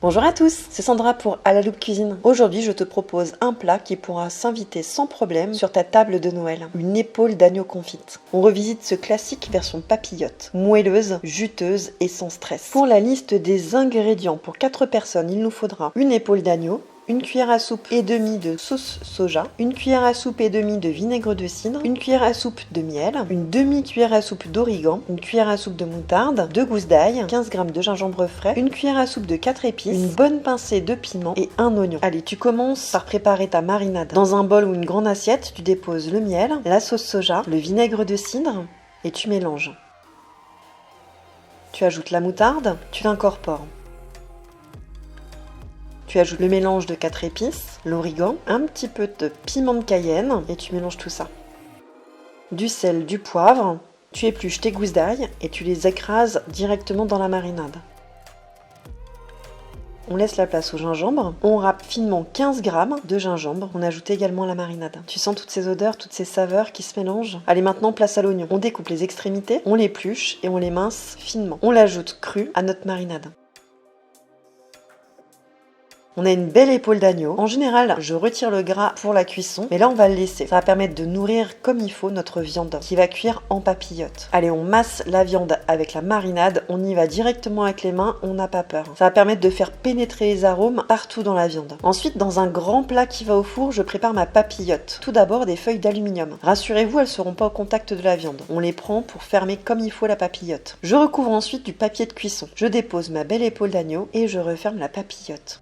Bonjour à tous, c'est Sandra pour À la Loupe Cuisine. Aujourd'hui, je te propose un plat qui pourra s'inviter sans problème sur ta table de Noël. Une épaule d'agneau confite. On revisite ce classique version papillote, moelleuse, juteuse et sans stress. Pour la liste des ingrédients, pour 4 personnes, il nous faudra une épaule d'agneau, une cuillère à soupe et demie de sauce soja, une cuillère à soupe et demie de vinaigre de cidre, une cuillère à soupe de miel, une demi-cuillère à soupe d'origan, une cuillère à soupe de moutarde, 2 gousses d'ail, 15 g de gingembre frais, une cuillère à soupe de 4 épices, une bonne pincée de piment et un oignon. Allez, tu commences par préparer ta marinade. Dans un bol ou une grande assiette, tu déposes le miel, la sauce soja, le vinaigre de cidre et tu mélanges. Tu ajoutes la moutarde, tu l'incorpores. Tu ajoutes le mélange de 4 épices, l'origan, un petit peu de piment de Cayenne et tu mélanges tout ça. Du sel, du poivre, tu épluches tes gousses d'ail et tu les écrases directement dans la marinade. On laisse la place au gingembre, on râpe finement 15 g de gingembre, on ajoute également la marinade. Tu sens toutes ces odeurs, toutes ces saveurs qui se mélangent. Allez, maintenant place à l'oignon. On découpe les extrémités, on l'épluche et on les mince finement. On l'ajoute cru à notre marinade. On a une belle épaule d'agneau. En général, je retire le gras pour la cuisson, mais là on va le laisser. Ça va permettre de nourrir comme il faut notre viande qui va cuire en papillote. Allez, on masse la viande avec la marinade, on y va directement avec les mains, on n'a pas peur. Ça va permettre de faire pénétrer les arômes partout dans la viande. Ensuite, dans un grand plat qui va au four, je prépare ma papillote. Tout d'abord, des feuilles d'aluminium. Rassurez-vous, elles ne seront pas au contact de la viande. On les prend pour fermer comme il faut la papillote. Je recouvre ensuite du papier de cuisson. Je dépose ma belle épaule d'agneau et je referme la papillote.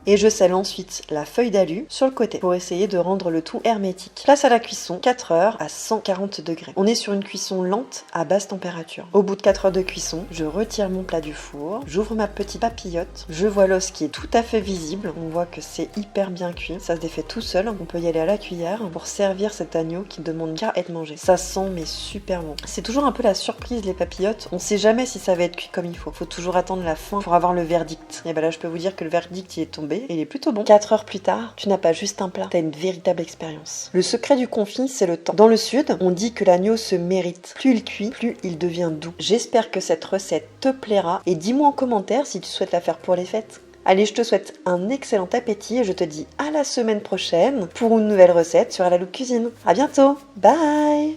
Et je scelle ensuite la feuille d'alu sur le côté pour essayer de rendre le tout hermétique. Place à la cuisson, 4 heures à 140 degrés. On est sur une cuisson lente à basse température. Au bout de 4 heures de cuisson, je retire mon plat du four, j'ouvre ma petite papillote, je vois l'os qui est tout à fait visible, on voit que c'est hyper bien cuit, ça se défait tout seul, on peut y aller à la cuillère pour servir cet agneau qui demande qu'à être mangé. Ça sent mais super bon. C'est toujours un peu la surprise les papillotes, on sait jamais si ça va être cuit comme il faut. Faut toujours attendre la fin pour avoir le verdict. Et ben là je peux vous dire que le verdict il est tombé. Et il est plutôt bon. 4 heures plus tard, tu n'as pas juste un plat, tu as une véritable expérience. Le secret du confit, c'est le temps. Dans le sud, on dit que l'agneau se mérite. Plus il cuit, plus il devient doux. J'espère que cette recette te plaira et dis-moi en commentaire si tu souhaites la faire pour les fêtes. Allez, je te souhaite un excellent appétit et je te dis à la semaine prochaine pour une nouvelle recette sur À la Loupe Cuisine. À bientôt, bye!